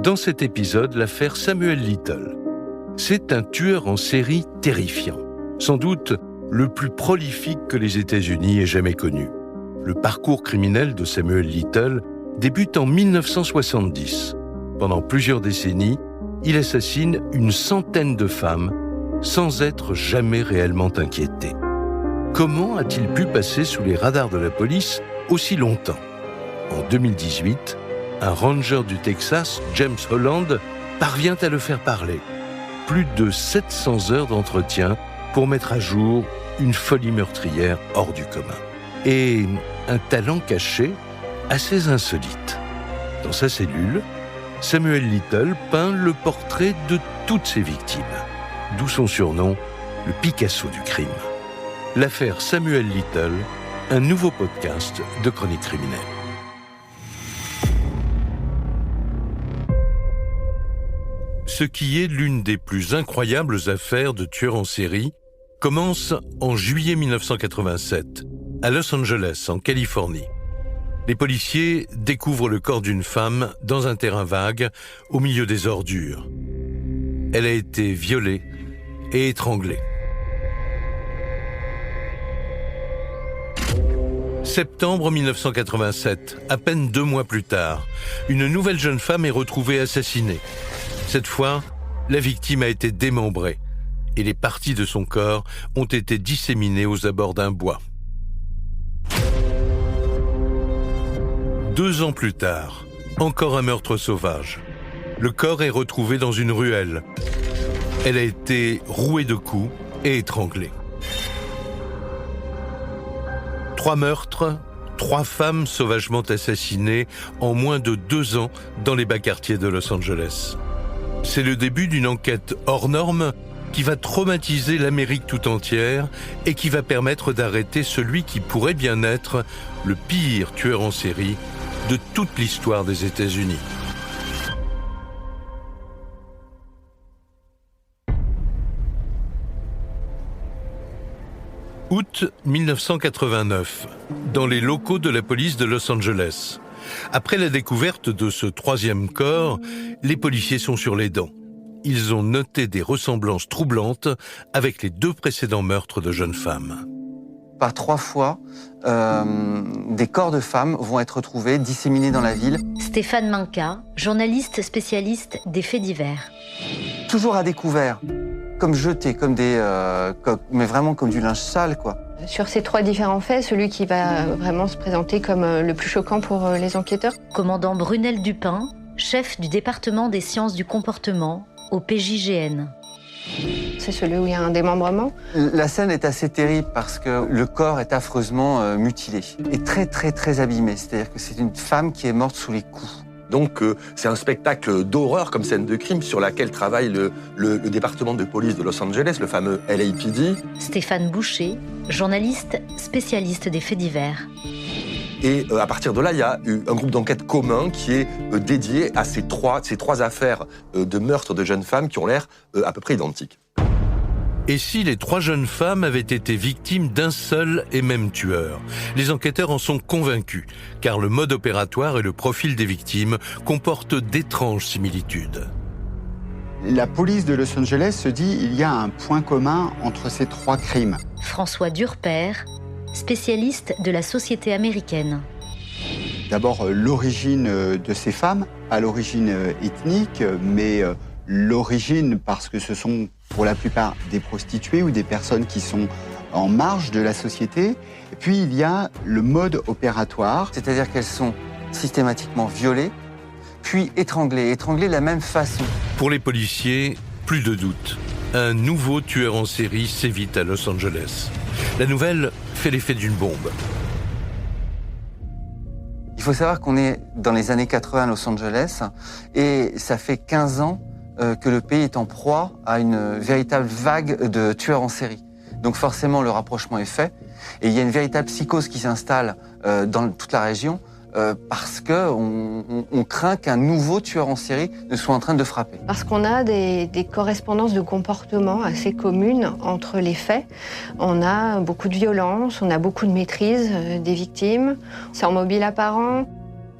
Dans cet épisode, l'affaire Samuel Little. C'est un tueur en série terrifiant, sans doute le plus prolifique que les États-Unis aient jamais connu. Le parcours criminel de Samuel Little débute en 1970. Pendant plusieurs décennies, il assassine une centaine de femmes sans être jamais réellement inquiété. Comment a-t-il pu passer sous les radars de la police aussi longtemps ? En 2018, un ranger du Texas, James Holland, parvient à le faire parler. Plus de 700 heures d'entretien pour mettre à jour une folie meurtrière hors du commun. Et un talent caché assez insolite. Dans sa cellule, Samuel Little peint le portrait de toutes ses victimes, d'où son surnom, le Picasso du crime. L'affaire Samuel Little, un nouveau podcast de Chronique criminelle. Ce qui est l'une des plus incroyables affaires de tueurs en série commence en juillet 1987, à Los Angeles, en Californie. Les policiers découvrent le corps d'une femme dans un terrain vague, au milieu des ordures. Elle a été violée et étranglée. Septembre 1987, à peine 2 mois plus tard, une nouvelle jeune femme est retrouvée assassinée. Cette fois, la victime a été démembrée et les parties de son corps ont été disséminées aux abords d'un bois. 2 ans plus tard, encore un meurtre sauvage. Le corps est retrouvé dans une ruelle. Elle a été rouée de coups et étranglée. 3 meurtres, 3 femmes sauvagement assassinées en moins de 2 ans dans les bas quartiers de Los Angeles. C'est le début d'une enquête hors norme qui va traumatiser l'Amérique tout entière et qui va permettre d'arrêter celui qui pourrait bien être le pire tueur en série de toute l'histoire des États-Unis. Août 1989, dans les locaux de la police de Los Angeles. Après la découverte de ce 3e corps, les policiers sont sur les dents. Ils ont noté des ressemblances troublantes avec les 2 précédents meurtres de jeunes femmes. Par 3 fois, des corps de femmes vont être retrouvés, disséminés dans la ville. Stéphane Minka, journaliste spécialiste des faits divers. Toujours à découvert, comme jetés, mais vraiment comme du linge sale, quoi. Sur ces 3 différents faits, celui qui va vraiment se présenter comme le plus choquant pour les enquêteurs. Commandant Brunel Dupin, chef du département des sciences du comportement au PJGN. C'est celui où il y a un démembrement. La scène est assez terrible parce que le corps est affreusement mutilé et très très très abîmé. C'est-à-dire que c'est une femme qui est morte sous les coups. Donc c'est un spectacle d'horreur comme scène de crime sur laquelle travaille le département de police de Los Angeles, le fameux LAPD. Stéphane Boucher, journaliste spécialiste des faits divers. Et à partir de là, il y a eu un groupe d'enquête commun qui est dédié à ces trois affaires de meurtre de jeunes femmes qui ont l'air à peu près identiques. Et si les 3 jeunes femmes avaient été victimes d'un seul et même tueur ? Les enquêteurs en sont convaincus, car le mode opératoire et le profil des victimes comportent d'étranges similitudes. La police de Los Angeles se dit qu'il y a un point commun entre ces 3 crimes. François Durper, spécialiste de la société américaine. D'abord, l'origine de ces femmes, pas l'origine ethnique, mais l'origine parce que ce sont pour la plupart des prostituées ou des personnes qui sont en marge de la société. Et puis il y a le mode opératoire. C'est-à-dire qu'elles sont systématiquement violées, puis étranglées de la même façon. Pour les policiers, plus de doute. Un nouveau tueur en série sévit à Los Angeles. La nouvelle fait l'effet d'une bombe. Il faut savoir qu'on est dans les années 80 à Los Angeles et ça fait 15 ans que le pays est en proie à une véritable vague de tueurs en série. Donc forcément, le rapprochement est fait. Et il y a une véritable psychose qui s'installe dans toute la région parce qu'on craint qu'un nouveau tueur en série ne soit en train de frapper. Parce qu'on a des correspondances de comportement assez communes entre les faits. On a beaucoup de violence, on a beaucoup de maîtrise des victimes. Sans mobile apparent,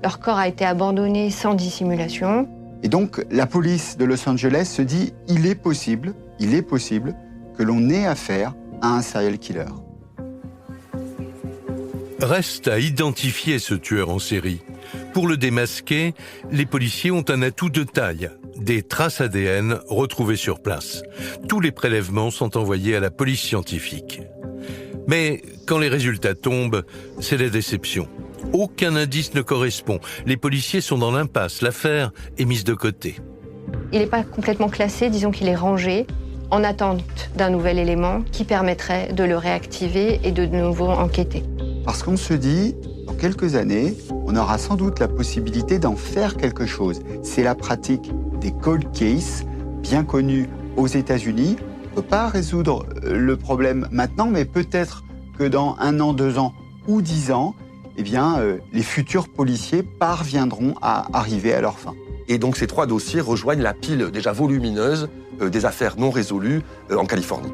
leur corps a été abandonné sans dissimulation. Et donc, la police de Los Angeles se dit, il est possible que l'on ait affaire à un serial killer. Reste à identifier ce tueur en série. Pour le démasquer, les policiers ont un atout de taille, des traces ADN retrouvées sur place. Tous les prélèvements sont envoyés à la police scientifique. Mais quand les résultats tombent, c'est la déception. Aucun indice ne correspond. Les policiers sont dans l'impasse. L'affaire est mise de côté. Il n'est pas complètement classé, disons qu'il est rangé en attente d'un nouvel élément qui permettrait de le réactiver et de nouveau enquêter. Parce qu'on se dit, dans quelques années, on aura sans doute la possibilité d'en faire quelque chose. C'est la pratique des cold cases, bien connue aux États-Unis. On ne peut pas résoudre le problème maintenant, mais peut-être que dans 1 an, 2 ans ou 10 ans, eh bien, les futurs policiers parviendront à arriver à leur fin. Et donc ces 3 dossiers rejoignent la pile déjà volumineuse des affaires non résolues en Californie.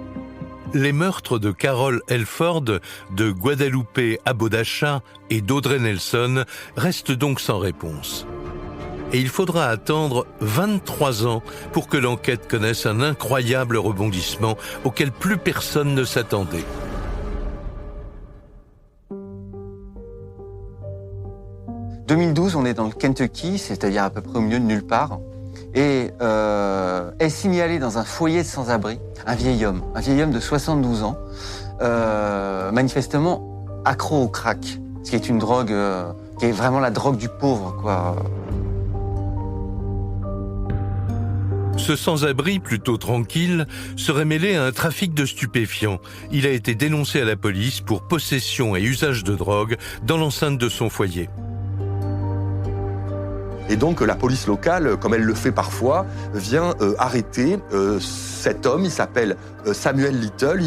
Les meurtres de Carol Elford, de Guadalupe Abodacha et d'Audrey Nelson restent donc sans réponse. Et il faudra attendre 23 ans pour que l'enquête connaisse un incroyable rebondissement auquel plus personne ne s'attendait. En 2012, on est dans le Kentucky, c'est-à-dire à peu près au milieu de nulle part, et est signalé dans un foyer de sans-abri un vieil homme de 72 ans, manifestement accro au crack, ce qui est une drogue qui est vraiment la drogue du pauvre, quoi. Ce sans-abri, plutôt tranquille, serait mêlé à un trafic de stupéfiants. Il a été dénoncé à la police pour possession et usage de drogue dans l'enceinte de son foyer. Et donc la police locale, comme elle le fait parfois, vient arrêter cet homme. Il s'appelle Samuel Little.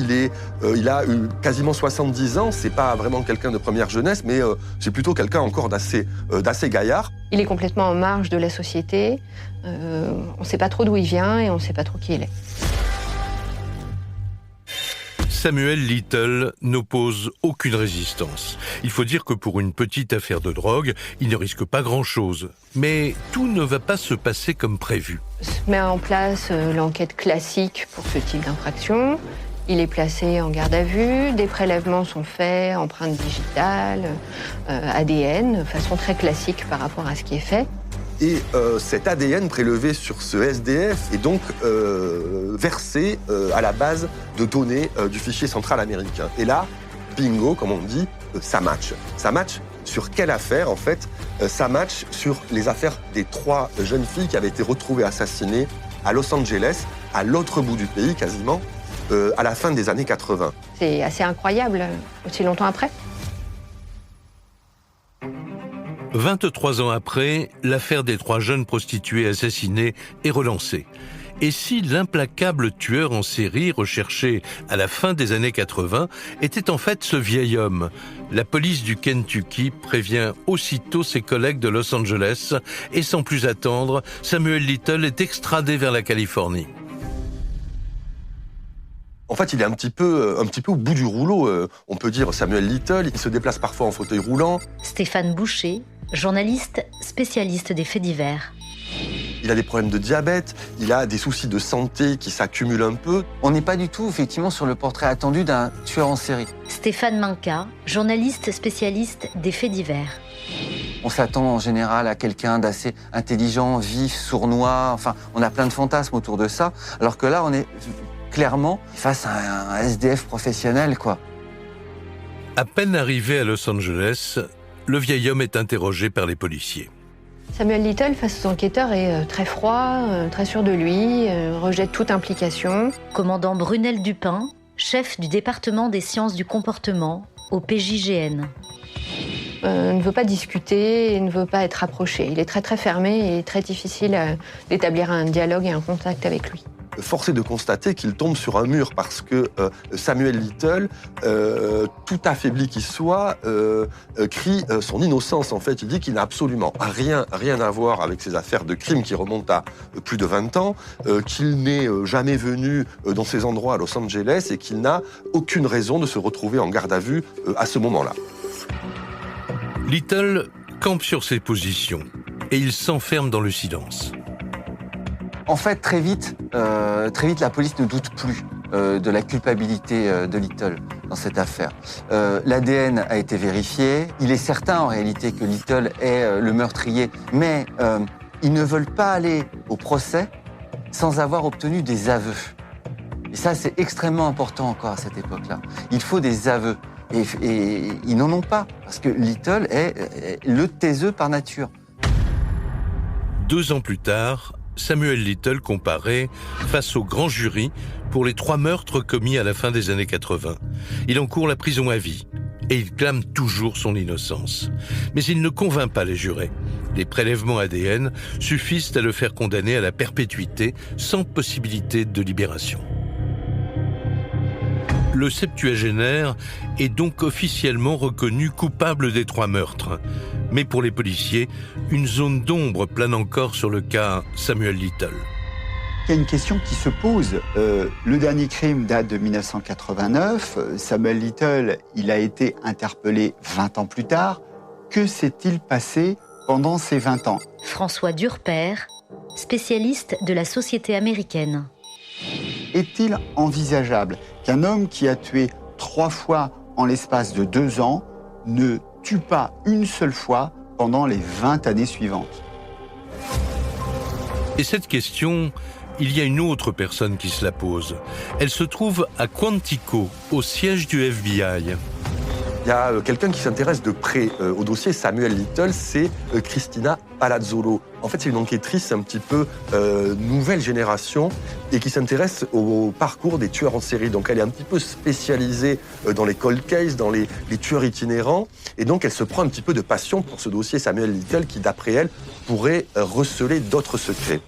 Il a eu quasiment 70 ans. C'est pas vraiment quelqu'un de première jeunesse, mais c'est plutôt quelqu'un encore d'assez gaillard. Il est complètement en marge de la société. On ne sait pas trop d'où il vient et on ne sait pas trop qui il est. Samuel Little n'oppose aucune résistance. Il faut dire que pour une petite affaire de drogue, il ne risque pas grand-chose. Mais tout ne va pas se passer comme prévu. Se met en place l'enquête classique pour ce type d'infraction. Il est placé en garde à vue, des prélèvements sont faits, empreintes digitales, ADN, de façon très classique par rapport à ce qui est fait. Et cet ADN prélevé sur ce SDF est donc versé à la base de données du fichier central américain. Et là, bingo, comme on dit, ça match. Ça match sur quelle affaire, en fait? Ça match sur les affaires des 3 jeunes filles qui avaient été retrouvées assassinées à Los Angeles, à l'autre bout du pays quasiment, à la fin des années 80. C'est assez incroyable, aussi longtemps après. 23 ans après, l'affaire des 3 jeunes prostituées assassinées est relancée. Et si l'implacable tueur en série recherché à la fin des années 80 était en fait ce vieil homme? La police du Kentucky prévient aussitôt ses collègues de Los Angeles et sans plus attendre, Samuel Little est extradé vers la Californie. En fait, il est un petit peu au bout du rouleau, on peut dire, Samuel Little. Il se déplace parfois en fauteuil roulant. Stéphane Boucher, journaliste spécialiste des faits divers. Il a des problèmes de diabète, il a des soucis de santé qui s'accumulent un peu. On n'est pas du tout, effectivement, sur le portrait attendu d'un tueur en série. Stéphane Minka, journaliste spécialiste des faits divers. On s'attend en général à quelqu'un d'assez intelligent, vif, sournois, enfin, on a plein de fantasmes autour de ça, alors que là, on est clairement face à un SDF professionnel, quoi. À peine arrivé à Los Angeles, le vieil homme est interrogé par les policiers. Samuel Little, face aux enquêteurs, est très froid, très sûr de lui, rejette toute implication. Commandant Brunel Dupin, chef du département des sciences du comportement au PJGN. Ne veut pas discuter et ne veut pas être approché. Il est très très fermé et très difficile d'établir un dialogue et un contact avec lui. Force est de constater qu'il tombe sur un mur parce que Samuel Little, tout affaibli qu'il soit, crie son innocence. En fait, il dit qu'il n'a absolument rien à voir avec ces affaires de crime qui remontent à plus de 20 ans, qu'il n'est jamais venu dans ces endroits à Los Angeles et qu'il n'a aucune raison de se retrouver en garde à vue à ce moment-là. Little campe sur ses positions et il s'enferme dans le silence. En fait, très vite, la police ne doute plus de la culpabilité de Little dans cette affaire. L'ADN a été vérifié. Il est certain en réalité que Little est le meurtrier, mais ils ne veulent pas aller au procès sans avoir obtenu des aveux. Et ça, c'est extrêmement important encore à cette époque-là. Il faut des aveux. Et ils n'en ont pas, parce que Little est le taiseux par nature. 2 ans plus tard, Samuel Little comparaît face au grand jury pour les 3 meurtres commis à la fin des années 80. Il encourt la prison à vie et il clame toujours son innocence. Mais il ne convainc pas les jurés. Les prélèvements ADN suffisent à le faire condamner à la perpétuité sans possibilité de libération. Le septuagénaire est donc officiellement reconnu coupable des 3 meurtres. Mais pour les policiers, une zone d'ombre plane encore sur le cas Samuel Little. Il y a une question qui se pose. Le dernier crime date de 1989. Samuel Little, il a été interpellé 20 ans plus tard. Que s'est-il passé pendant ces 20 ans ? François Durper, spécialiste de la société américaine. Est-il envisageable qu'un homme qui a tué 3 fois en l'espace de 2 ans ne tue pas une seule fois pendant les 20 années suivantes ? Et cette question, il y a une autre personne qui se la pose. Elle se trouve à Quantico, au siège du FBI. Il y a quelqu'un qui s'intéresse de près au dossier Samuel Little, c'est Cristina Palazzolo. En fait, c'est une enquêtrice un petit peu nouvelle génération et qui s'intéresse au parcours des tueurs en série. Donc, elle est un petit peu spécialisée dans les cold cases, dans les tueurs itinérants. Et donc, elle se prend un petit peu de passion pour ce dossier Samuel Little qui, d'après elle, pourrait receler d'autres secrets.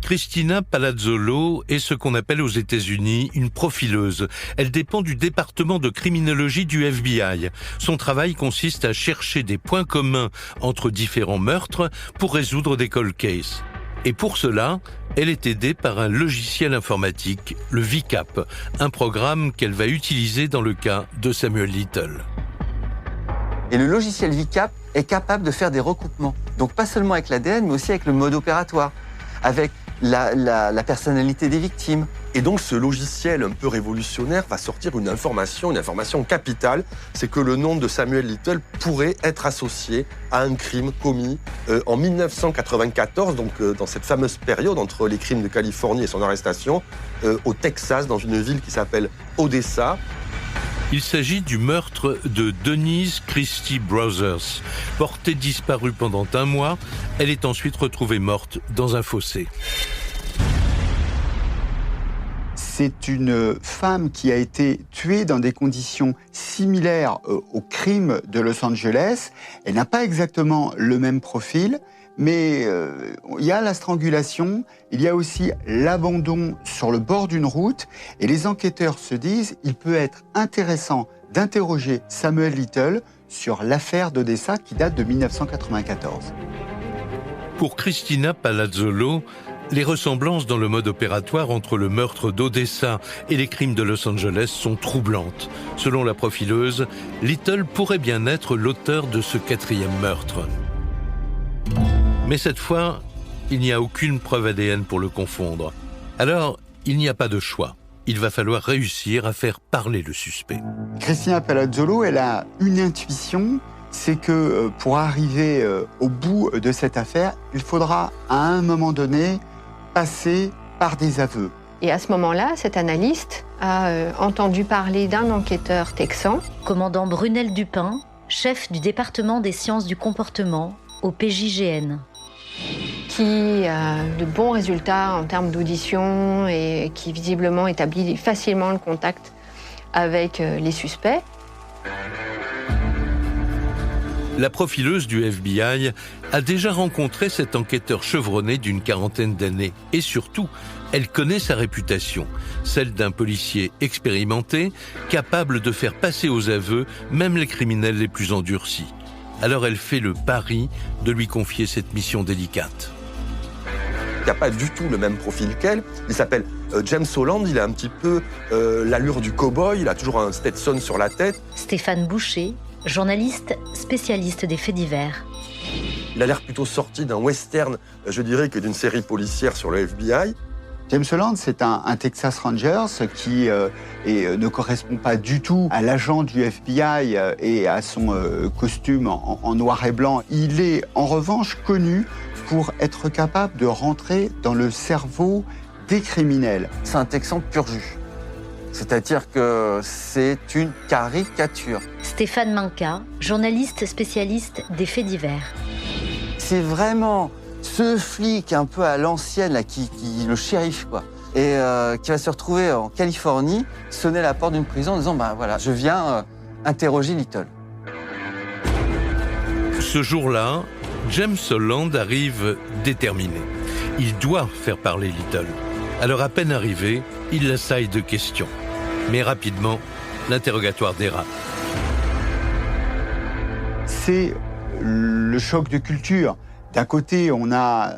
Cristina Palazzolo est ce qu'on appelle aux États-Unis une profileuse. Elle dépend du département de criminologie du FBI. Son travail consiste à chercher des points communs entre différents meurtres pour résoudre des cold cases. Et pour cela, elle est aidée par un logiciel informatique, le VCAP, un programme qu'elle va utiliser dans le cas de Samuel Little. Et le logiciel VCAP est capable de faire des recoupements. Donc pas seulement avec l'ADN, mais aussi avec le mode opératoire, avec la personnalité des victimes. Et donc ce logiciel un peu révolutionnaire va sortir une information capitale, c'est que le nom de Samuel Little pourrait être associé à un crime commis en 1994, donc dans cette fameuse période entre les crimes de Californie et son arrestation, au Texas, dans une ville qui s'appelle Odessa. Il s'agit du meurtre de Denise Christie Brothers. Portée disparue pendant 1 mois, elle est ensuite retrouvée morte dans un fossé. C'est une femme qui a été tuée dans des conditions similaires au crime de Los Angeles. Elle n'a pas exactement le même profil, mais il y a la strangulation, il y a aussi l'abandon sur le bord d'une route, et les enquêteurs se disent il peut être intéressant d'interroger Samuel Little sur l'affaire d'Odessa qui date de 1994. Pour Cristina Palazzolo, les ressemblances dans le mode opératoire entre le meurtre d'Odessa et les crimes de Los Angeles sont troublantes. Selon la profileuse, Little pourrait bien être l'auteur de ce 4e meurtre. Mais cette fois, il n'y a aucune preuve ADN pour le confondre. Alors, il n'y a pas de choix. Il va falloir réussir à faire parler le suspect. Cristina Palazzolo, elle a une intuition, c'est que pour arriver au bout de cette affaire, il faudra à un moment donné passer par des aveux. Et à ce moment-là, cet analyste a entendu parler d'un enquêteur texan. Commandant Brunel Dupin, chef du département des sciences du comportement au PJGN. Qui a de bons résultats en termes d'audition et qui visiblement établit facilement le contact avec les suspects. La profileuse du FBI a déjà rencontré cet enquêteur chevronné d'une 40aine d'années. Et surtout, elle connaît sa réputation, celle d'un policier expérimenté, capable de faire passer aux aveux même les criminels les plus endurcis. Alors elle fait le pari de lui confier cette mission délicate. Il n'a pas du tout le même profil qu'elle. Il s'appelle James Holland, il a un petit peu l'allure du cow-boy, il a toujours un Stetson sur la tête. Stéphane Boucher, journaliste spécialiste des faits divers. Il a l'air plutôt sorti d'un western, je dirais, que d'une série policière sur le FBI. James Holland, c'est un Texas Rangers qui ne correspond pas du tout à l'agent du FBI et à son costume en noir et blanc. Il est en revanche connu pour être capable de rentrer dans le cerveau des criminels. C'est un Texan pur jus. C'est-à-dire que c'est une caricature. Stéphane Minka, journaliste spécialiste des faits divers. C'est vraiment ce flic un peu à l'ancienne, là, qui le shérif, quoi, et qui va se retrouver en Californie, sonner à la porte d'une prison en disant « voilà, je viens interroger Little ». Ce jour-là, James Holland arrive déterminé. Il doit faire parler Little. Alors à peine arrivé, il l'assaille de questions. Mais rapidement, l'interrogatoire dérape. C'est le choc de culture. D'un côté, on a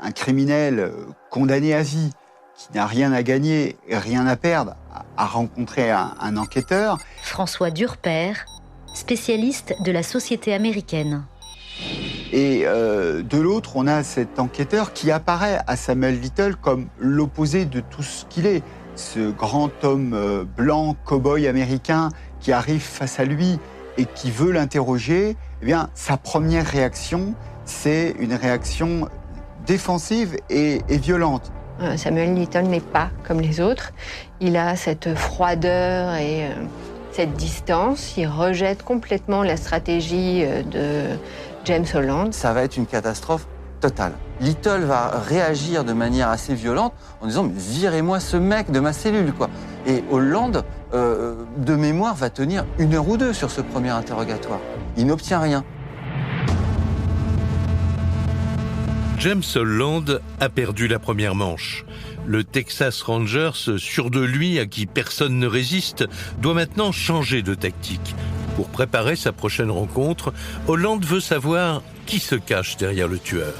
un criminel condamné à vie, qui n'a rien à gagner et rien à perdre, à rencontrer un enquêteur. François Durper, spécialiste de la société américaine. Et de l'autre, on a cet enquêteur qui apparaît à Samuel Little comme l'opposé de tout ce qu'il est. Ce grand homme blanc, cow-boy américain, qui arrive face à lui et qui veut l'interroger. Eh bien, sa première réaction, c'est une réaction défensive et violente. Samuel Little n'est pas comme les autres. Il a cette froideur et cette distance. Il rejette complètement la stratégie de James Holland. Ça va être une catastrophe totale. Little va réagir de manière assez violente en disant « mais virez-moi ce mec de ma cellule ». Et Holland, de mémoire, va tenir 1 heure ou 2 sur ce premier interrogatoire. Il n'obtient rien. James Holland a perdu la première manche. Le Texas Rangers, sûr de lui, à qui personne ne résiste, doit maintenant changer de tactique. Pour préparer sa prochaine rencontre, Holland veut savoir qui se cache derrière le tueur.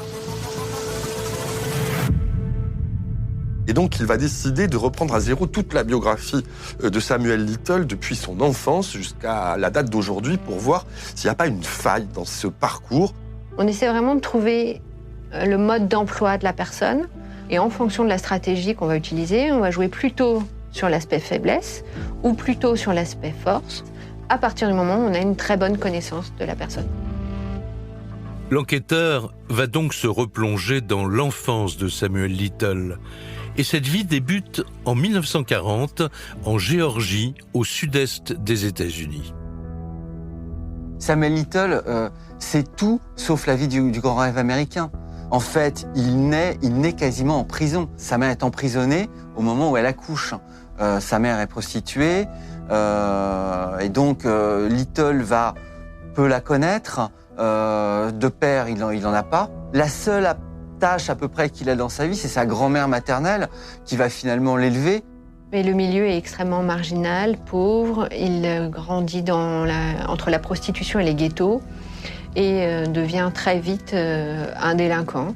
Et donc, il va décider de reprendre à zéro toute la biographie de Samuel Little depuis son enfance jusqu'à la date d'aujourd'hui pour voir s'il n'y a pas une faille dans ce parcours. On essaie vraiment de trouver le mode d'emploi de la personne. Et en fonction de la stratégie qu'on va utiliser, on va jouer plutôt sur l'aspect faiblesse ou plutôt sur l'aspect force, à partir du moment où on a une très bonne connaissance de la personne. L'enquêteur va donc se replonger dans l'enfance de Samuel Little. Et cette vie débute en 1940, en Géorgie, au sud-est des États-Unis. Samuel Little, c'est tout sauf la vie du grand rêve américain. En fait, il naît quasiment en prison. Sa mère est emprisonnée au moment où elle accouche. Sa mère est prostituée, et donc Little peut la connaître. De père, il en a pas. La seule tâche à peu près qu'il a dans sa vie, c'est sa grand-mère maternelle qui va finalement l'élever. Mais le milieu est extrêmement marginal, pauvre. Il grandit entre la prostitution et les ghettos et devient très vite un délinquant,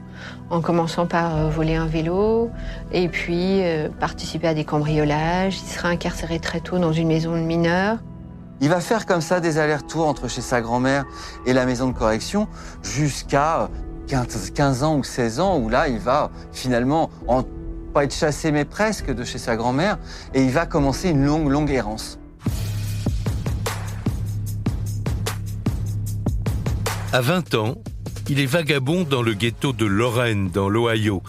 en commençant par voler un vélo et puis participer à des cambriolages. Il sera incarcéré très tôt dans une maison de mineurs. Il va faire comme ça des allers-retours entre chez sa grand-mère et la maison de correction jusqu'à 15 ans ou 16 ans, où là, il va finalement, pas être chassé, mais presque, de chez sa grand-mère, et il va commencer une longue errance. À 20 ans, il est vagabond dans le ghetto de Lorraine, dans l'Ohio.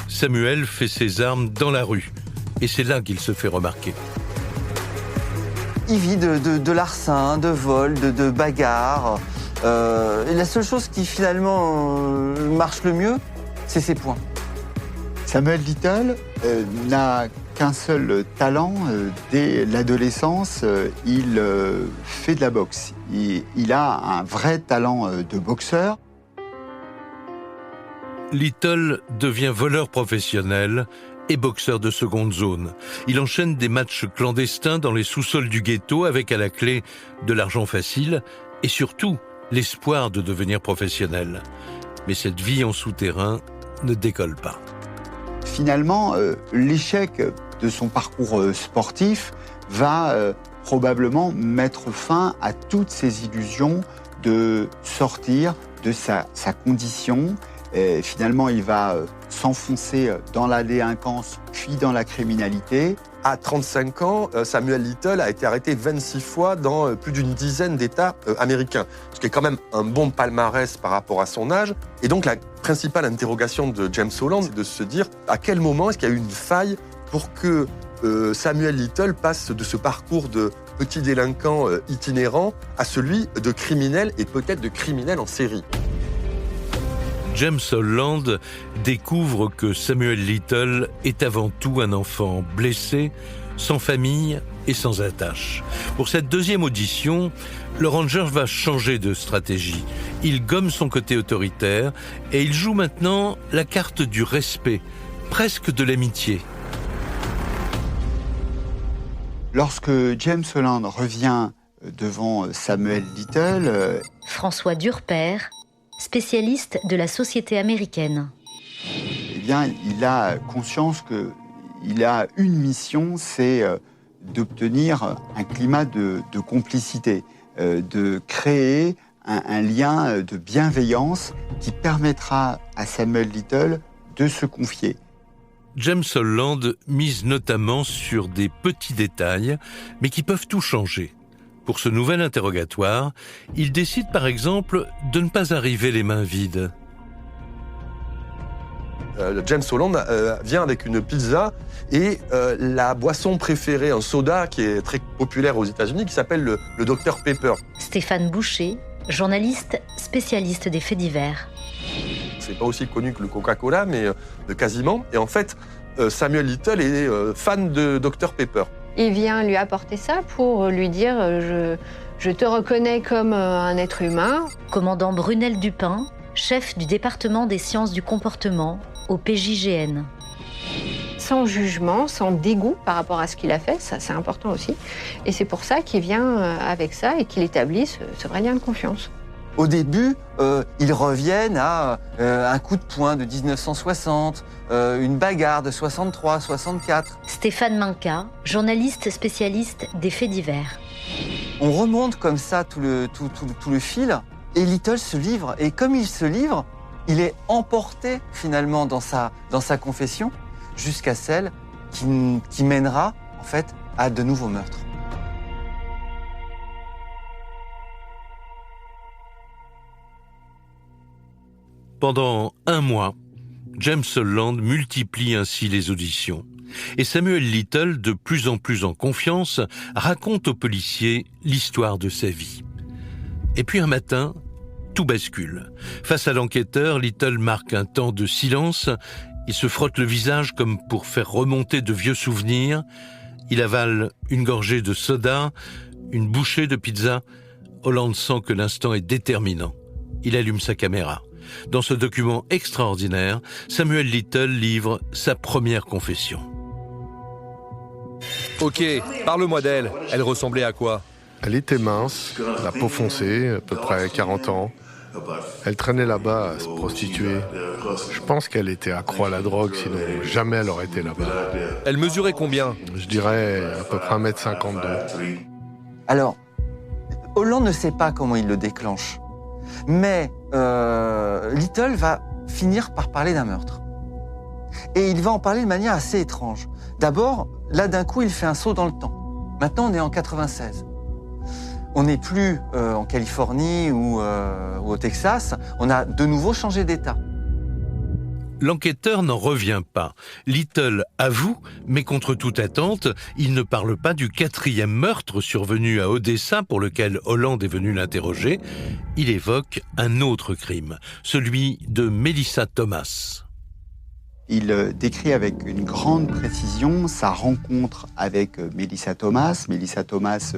Samuel fait ses armes dans la rue, et c'est là qu'il se fait remarquer. Il vit de larcin, de vol, de bagarres. Et la seule chose qui finalement marche le mieux, c'est ses poings. Samuel Little n'a qu'un seul talent. Dès l'adolescence, il fait de la boxe. Il a un vrai talent de boxeur. Little devient voleur professionnel et boxeur de seconde zone. Il enchaîne des matchs clandestins dans les sous-sols du ghetto avec à la clé de l'argent facile et surtout l'espoir de devenir professionnel. Mais cette vie en souterrain ne décolle pas. Finalement, l'échec de son parcours sportif va probablement mettre fin à toutes ses illusions de sortir de sa condition. Finalement, il va s'enfoncer dans la délinquance, puis dans la criminalité. À 35 ans, Samuel Little a été arrêté 26 fois dans plus d'une dizaine d'États américains, ce qui est quand même un bon palmarès par rapport à son âge. Et donc la principale interrogation de James Holland, c'est de se dire à quel moment est-ce qu'il y a eu une faille pour que Samuel Little passe de ce parcours de petit délinquant itinérant à celui de criminel et peut-être de criminel en série. James Holland découvre que Samuel Little est avant tout un enfant blessé, sans famille et sans attache. Pour cette deuxième audition, le ranger va changer de stratégie. Il gomme son côté autoritaire et il joue maintenant la carte du respect, presque de l'amitié. Lorsque James Holland revient devant Samuel Little, François Durper, spécialiste de la société américaine. Eh bien, il a conscience qu'il a une mission, c'est d'obtenir un climat de complicité, de créer un lien de bienveillance qui permettra à Samuel Little de se confier. James Holland mise notamment sur des petits détails, mais qui peuvent tout changer. Pour ce nouvel interrogatoire, il décide par exemple de ne pas arriver les mains vides. James Holland vient avec une pizza et la boisson préférée, un soda qui est très populaire aux États-Unis, qui s'appelle le Dr Pepper. Stéphane Boucher, journaliste spécialiste des faits divers. C'est pas aussi connu que le Coca-Cola, mais quasiment. Et en fait, Samuel Little est fan de Dr Pepper. Il vient lui apporter ça pour lui dire je te reconnais comme un être humain. Commandant Brunel Dupin, chef du département des sciences du comportement au PJGN. Sans jugement, sans dégoût par rapport à ce qu'il a fait, ça c'est important aussi. Et c'est pour ça qu'il vient avec ça et qu'il établit ce vrai lien de confiance. Au début, ils reviennent à un coup de poing de 1960, une bagarre de 63, 64. Stéphane Minca, journaliste spécialiste des faits divers. On remonte comme ça tout le fil, et Little se livre. Et comme il se livre, il est emporté finalement dans sa confession, jusqu'à celle qui mènera en fait à de nouveaux meurtres. Pendant un mois, James Holland multiplie ainsi les auditions. Et Samuel Little, de plus en plus en confiance, raconte aux policiers l'histoire de sa vie. Et puis un matin, tout bascule. Face à l'enquêteur, Little marque un temps de silence. Il se frotte le visage comme pour faire remonter de vieux souvenirs. Il avale une gorgée de soda, une bouchée de pizza. Holland sent que l'instant est déterminant. Il allume sa caméra. Dans ce document extraordinaire, Samuel Little livre sa première confession. Ok, parle-moi d'elle. Elle ressemblait à quoi? Elle était mince, la peau foncée, à peu près 40 ans. Elle traînait là-bas à se prostituer. Je pense qu'elle était accro à la drogue, sinon jamais elle aurait été là-bas. Elle mesurait combien? Je dirais à peu près 1m52. Alors, Holland ne sait pas comment il le déclenche. Mais Little va finir par parler d'un meurtre. Et il va en parler de manière assez étrange. D'abord, là d'un coup, il fait un saut dans le temps. Maintenant, on est en 96. On n'est plus en Californie ou au Texas. On a de nouveau changé d'État. L'enquêteur n'en revient pas. Little avoue, mais contre toute attente, il ne parle pas du 4e meurtre survenu à Odessa pour lequel Holland est venu l'interroger. Il évoque un autre crime, celui de Melissa Thomas. Il décrit avec une grande précision sa rencontre avec Melissa Thomas. Melissa Thomas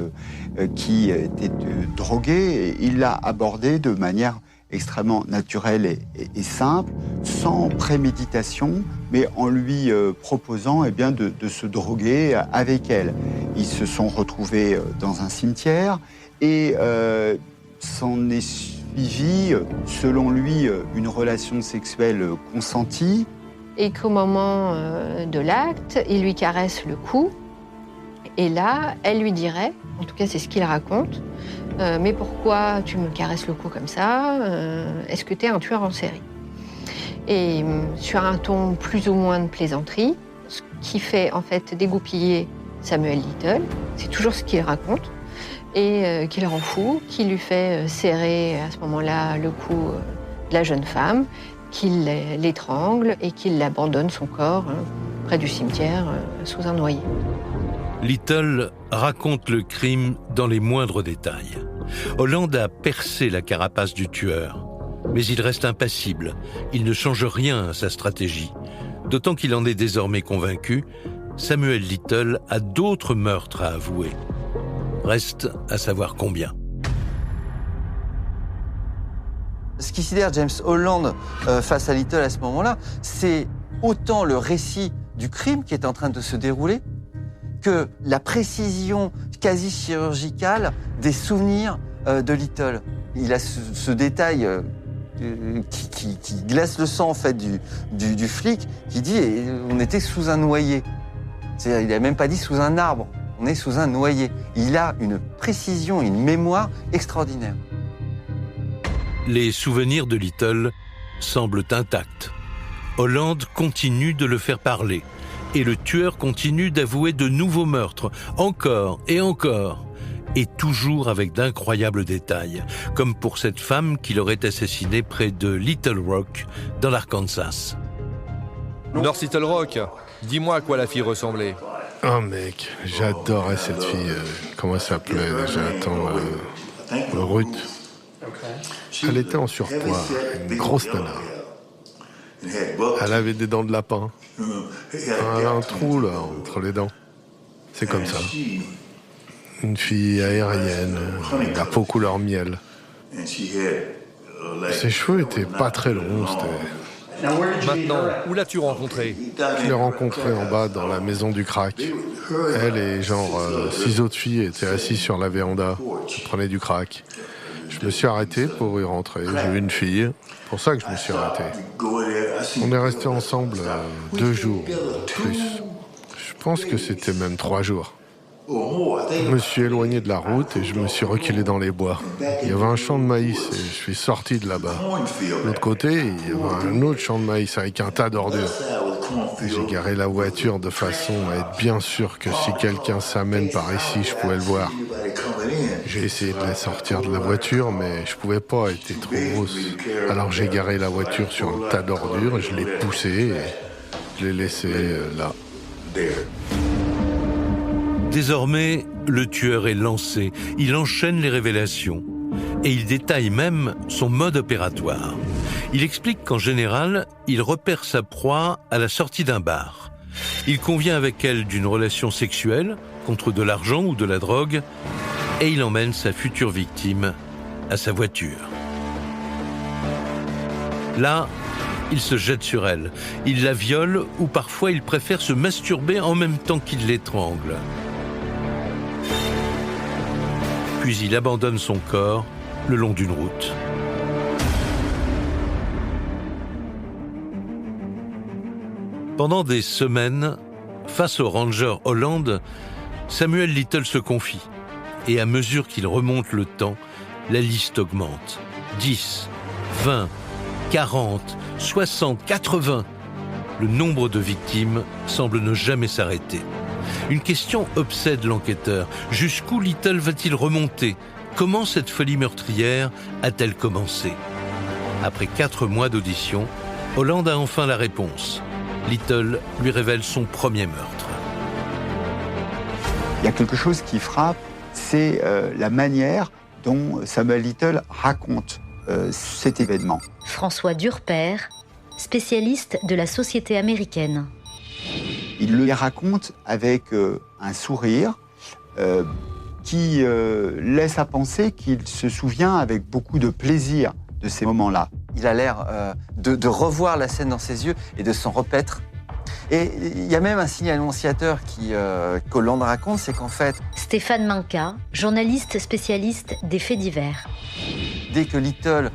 qui était droguée, et il l'a abordée de manière extrêmement naturelle et simple, sans préméditation, mais en lui proposant de se droguer avec elle. Ils se sont retrouvés dans un cimetière et s'en est suivi, selon lui, une relation sexuelle consentie. Et qu'au moment de l'acte, il lui caresse le cou. Et là, elle lui dirait, en tout cas c'est ce qu'il raconte, Mais pourquoi tu me caresses le cou comme ça? Est-ce que tu es un tueur en série? Et sur un ton plus ou moins de plaisanterie, ce qui fait en fait dégoupiller Samuel Little, c'est toujours ce qu'il raconte, et qui le rend fou, qui lui fait serrer à ce moment-là le cou de la jeune femme, qu'il l'étrangle et qu'il abandonne son corps près du cimetière sous un noyer. Little raconte le crime dans les moindres détails. Holland a percé la carapace du tueur, mais il reste impassible. Il ne change rien à sa stratégie. D'autant qu'il en est désormais convaincu, Samuel Little a d'autres meurtres à avouer. Reste à savoir combien. Ce qui sidère James Holland face à Little à ce moment-là, c'est autant le récit du crime qui est en train de se dérouler que la précision quasi chirurgicale des souvenirs de Little. Il a ce détail qui glace le sang en fait du flic qui dit on était sous un noyer. C'est-à-dire, il n'a même pas dit sous un arbre, on est sous un noyer. Il a une précision, une mémoire extraordinaire. Les souvenirs de Little semblent intacts. Holland continue de le faire parler et le tueur continue d'avouer de nouveaux meurtres, encore et encore, et toujours avec d'incroyables détails, comme pour cette femme qu'il aurait assassinée près de Little Rock, dans l'Arkansas. North Little Rock, dis-moi à quoi la fille ressemblait. Oh mec, j'adorais cette fille. Comment elle s'appelait déjà? Ruth. Elle était en surpoids, une grosse nana. Elle avait des dents de lapin. Elle avait un trou là, entre les dents. C'est comme ça. Une fille aérienne, la peau couleur miel. Ses cheveux étaient pas très longs, Maintenant, où l'as-tu rencontrée? Je l'ai rencontrée en bas dans la maison du crack. Elle et 6 autres filles étaient assises sur la véranda, qui prenaient du crack. Je me suis arrêté pour y rentrer. J'ai vu une fille, c'est pour ça que je me suis arrêté. On est restés ensemble 2 jours, plus. Je pense que c'était même 3 jours. Je me suis éloigné de la route et je me suis reculé dans les bois. Il y avait un champ de maïs et je suis sorti de là-bas. De l'autre côté, il y avait un autre champ de maïs avec un tas d'ordures. J'ai garé la voiture de façon à être bien sûr que si quelqu'un s'amène par ici, je pouvais le voir. J'ai essayé de la sortir de la voiture, mais je pouvais pas, elle était trop grosse. Alors j'ai garé la voiture sur un tas d'ordures, je l'ai poussée et je l'ai laissée là. Désormais, le tueur est lancé. Il enchaîne les révélations. Et il détaille même son mode opératoire. Il explique qu'en général, il repère sa proie à la sortie d'un bar. Il convient avec elle d'une relation sexuelle, contre de l'argent ou de la drogue, et il emmène sa future victime à sa voiture. Là, il se jette sur elle. Il la viole ou parfois il préfère se masturber en même temps qu'il l'étrangle. Puis il abandonne son corps le long d'une route. Pendant des semaines, face au ranger Holland, Samuel Little se confie. Et à mesure qu'il remonte le temps, la liste augmente. 10, 20, 40, 60, 80. Le nombre de victimes semble ne jamais s'arrêter. Une question obsède l'enquêteur. Jusqu'où Little va-t-il remonter? Comment cette folie meurtrière a-t-elle commencé? Après 4 mois d'audition, Holland a enfin la réponse. Little lui révèle son premier meurtre. Il y a quelque chose qui frappe, c'est la manière dont Samuel Little raconte cet événement. François Durper, spécialiste de la société américaine. Il le raconte avec un sourire qui laisse à penser qu'il se souvient avec beaucoup de plaisir de ces moments-là. Il a l'air de revoir la scène dans ses yeux et de s'en repaître. Et il y a même un signe annonciateur qu'Holland raconte, c'est qu'en fait... Stéphane Minka, journaliste spécialiste des faits divers. Dès que Little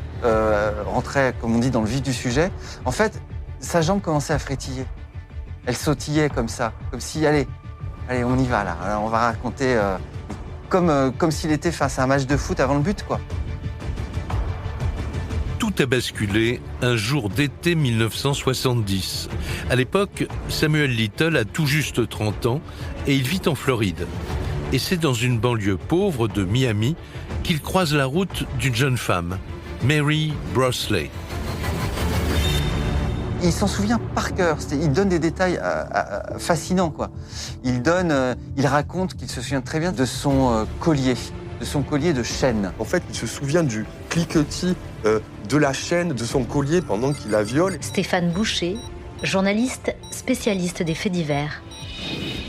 rentrait, comme on dit, dans le vif du sujet, en fait, sa jambe commençait à frétiller. Elle sautillait comme ça, comme si, allez, on y va là, on va raconter comme s'il était face à un match de foot avant le but, quoi. Tout a basculé un jour d'été 1970. À l'époque, Samuel Little a tout juste 30 ans et il vit en Floride. Et c'est dans une banlieue pauvre de Miami qu'il croise la route d'une jeune femme, Mary Brosley. Il s'en souvient par cœur. Il donne des détails fascinants, quoi. Il raconte qu'il se souvient très bien de son collier, de chaîne. En fait, il se souvient du cliquetis de la chaîne de son collier pendant qu'il la viole. Stéphane Boucher, journaliste spécialiste des faits divers.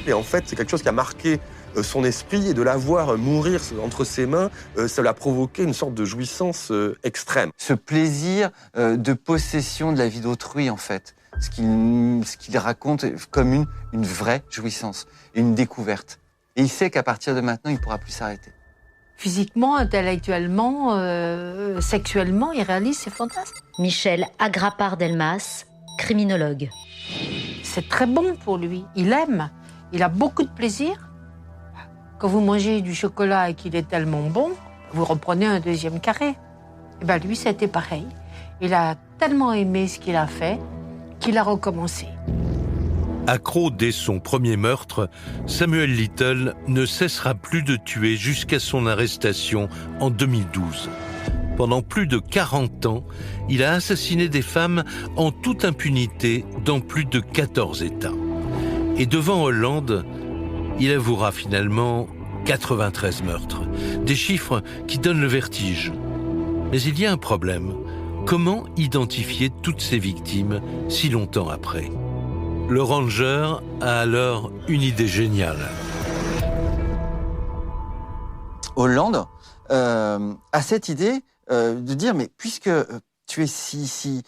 Et en fait, c'est quelque chose qui a marqué son esprit, et de la voir mourir entre ses mains, ça l'a provoqué une sorte de jouissance extrême. Ce plaisir de possession de la vie d'autrui, en fait. Ce qu'il raconte comme une vraie jouissance, une découverte. Et il sait qu'à partir de maintenant, il ne pourra plus s'arrêter. Physiquement, intellectuellement, sexuellement, il réalise ses fantasmes. Michel Agrapard-Delmas, criminologue. C'est très bon pour lui. Il aime. Il a beaucoup de plaisir. Quand vous mangez du chocolat et qu'il est tellement bon, vous reprenez un deuxième carré. Et bien lui, c'était pareil. Il a tellement aimé ce qu'il a fait qu'il a recommencé. Accro dès son premier meurtre, Samuel Little ne cessera plus de tuer jusqu'à son arrestation en 2012. Pendant plus de 40 ans, il a assassiné des femmes en toute impunité dans plus de 14 États. Et devant Hollande, il avouera finalement 93 meurtres. Des chiffres qui donnent le vertige. Mais il y a un problème. Comment identifier toutes ces victimes si longtemps après ? Le ranger a alors une idée géniale. Hollande a cette idée de dire, mais puisque tu es si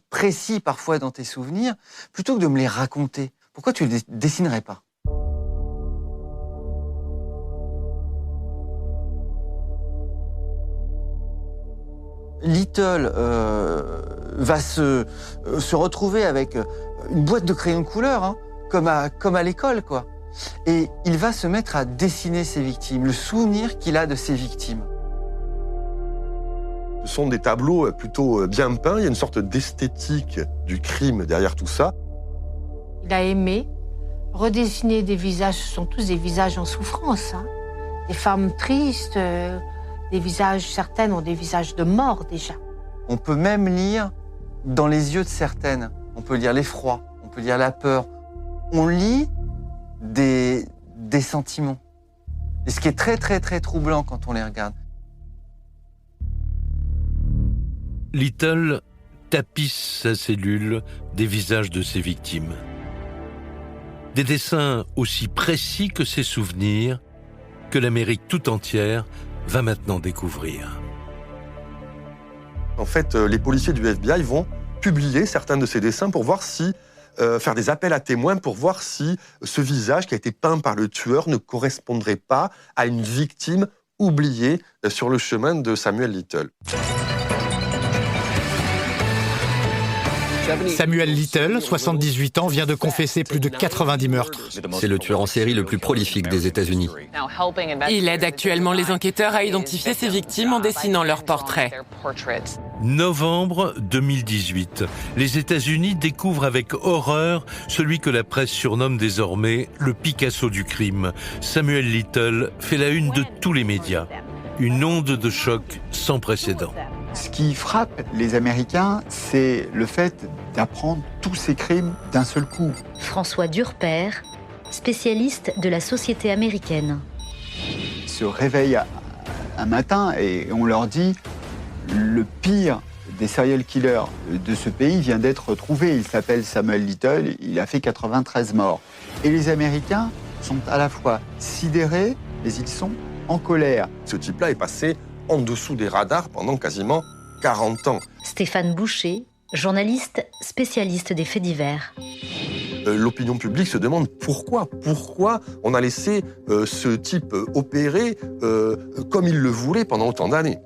précis parfois dans tes souvenirs, plutôt que de me les raconter, pourquoi tu ne les dessinerais pas ? Little va se retrouver avec une boîte de crayons de couleur, hein, comme à l'école, quoi. Et il va se mettre à dessiner ses victimes, le souvenir qu'il a de ses victimes. Ce sont des tableaux plutôt bien peints, il y a une sorte d'esthétique du crime derrière tout ça. Il a aimé redessiner des visages, ce sont tous des visages en souffrance, hein. Des femmes tristes, des visages, certaines ont des visages de mort déjà. On peut même lire dans les yeux de certaines, on peut lire l'effroi, on peut lire la peur. On lit des sentiments. Et ce qui est très très très troublant quand on les regarde. Little tapisse sa cellule des visages de ses victimes. Des dessins aussi précis que ses souvenirs, que l'Amérique tout entière va maintenant découvrir. En fait, les policiers du FBI vont publier certains de ces dessins pour voir si, faire des appels à témoins pour voir si ce visage qui a été peint par le tueur ne correspondrait pas à une victime oubliée sur le chemin de Samuel Little. Samuel Little, 78 ans, vient de confesser plus de 90 meurtres. C'est le tueur en série le plus prolifique des États-Unis. Il aide actuellement les enquêteurs à identifier ses victimes en dessinant leurs portraits. Novembre 2018. Les États-Unis découvrent avec horreur celui que la presse surnomme désormais le Picasso du crime. Samuel Little fait la une de tous les médias. Une onde de choc sans précédent. Ce qui frappe les Américains, c'est le fait d'apprendre tous ces crimes d'un seul coup. François Durper, spécialiste de la société américaine. Ils se réveillent un matin et on leur dit le pire des serial killers de ce pays vient d'être trouvé. Il s'appelle Samuel Little, il a fait 93 morts. Et les Américains sont à la fois sidérés, mais ils sont en colère. Ce type-là est passé en dessous des radars pendant quasiment 40 ans. Stéphane Boucher, journaliste spécialiste des faits divers. L'opinion publique se demande pourquoi on a laissé ce type opérer comme il le voulait pendant autant d'années.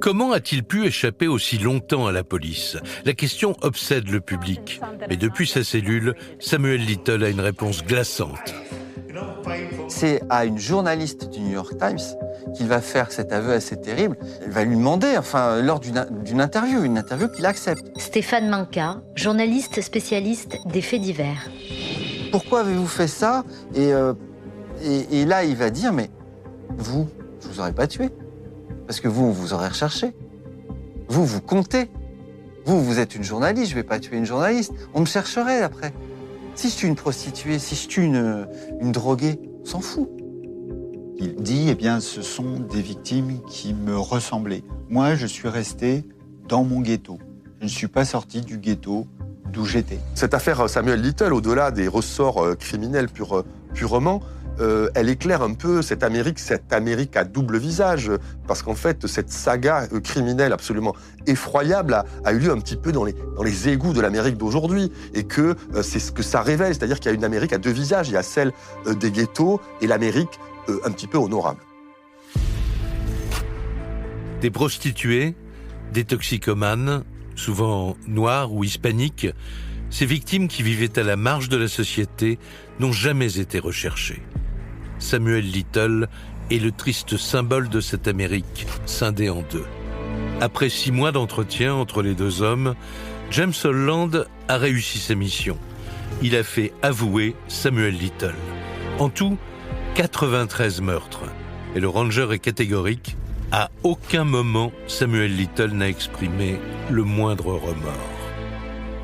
Comment a-t-il pu échapper aussi longtemps à la police ? La question obsède le public. Mais depuis sa cellule, Samuel Little a une réponse glaçante. C'est à une journaliste du New York Times qu'il va faire cet aveu assez terrible. Elle va lui demander, lors d'une interview, une interview qu'il accepte. Stéphane Minka, journaliste spécialiste des faits divers. Pourquoi avez-vous fait ça ? Et là, il va dire, mais vous, je vous aurais pas tué. Parce que vous, on vous aurait recherché. Vous comptez. Vous êtes une journaliste, je vais pas tuer une journaliste. On me chercherait après. Si je tue une prostituée, si je tue une droguée, on s'en fout. Il dit, ce sont des victimes qui me ressemblaient. Moi, je suis resté dans mon ghetto. Je ne suis pas sorti du ghetto d'où j'étais. Cette affaire Samuel Little, au-delà des ressorts criminels purement, elle éclaire un peu cette Amérique à double visage, parce qu'en fait, cette saga criminelle absolument effroyable a eu lieu un petit peu dans les égouts de l'Amérique d'aujourd'hui, et que c'est ce que ça révèle, c'est-à-dire qu'il y a une Amérique à deux visages, il y a celle des ghettos et l'Amérique un petit peu honorable. Des prostituées, des toxicomanes, souvent noirs ou hispaniques, ces victimes qui vivaient à la marge de la société n'ont jamais été recherchées. Samuel Little est le triste symbole de cette Amérique scindée en deux. Après 6 mois d'entretien entre les deux hommes, James Holland a réussi sa mission. Il a fait avouer Samuel Little. En tout, 93 meurtres. Et le ranger est catégorique. À aucun moment, Samuel Little n'a exprimé le moindre remords.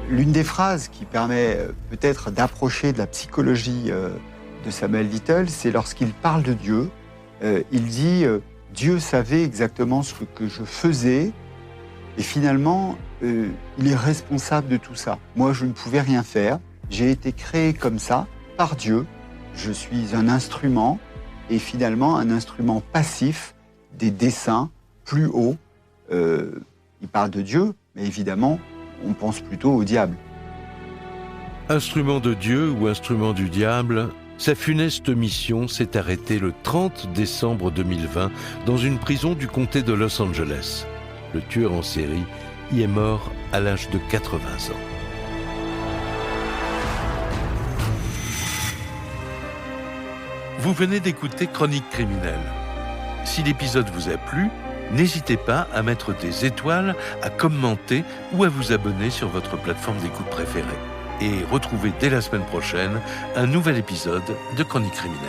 L'une des phrases qui permet peut-être d'approcher de la psychologie de Samuel Little, c'est lorsqu'il parle de Dieu. Il dit « Dieu savait exactement ce que je faisais et finalement, il est responsable de tout ça. Moi, je ne pouvais rien faire. J'ai été créé comme ça par Dieu. Je suis un instrument et finalement un instrument passif des desseins plus hauts. » Il parle de Dieu, mais évidemment, on pense plutôt au diable. Instrument de Dieu ou instrument du diable, sa funeste mission s'est arrêtée le 30 décembre 2020 dans une prison du comté de Los Angeles. Le tueur en série y est mort à l'âge de 80 ans. Vous venez d'écouter Chronique criminelle. Si l'épisode vous a plu, n'hésitez pas à mettre des étoiles, à commenter ou à vous abonner sur votre plateforme d'écoute préférée. Et retrouvez dès la semaine prochaine un nouvel épisode de Chronique criminelle.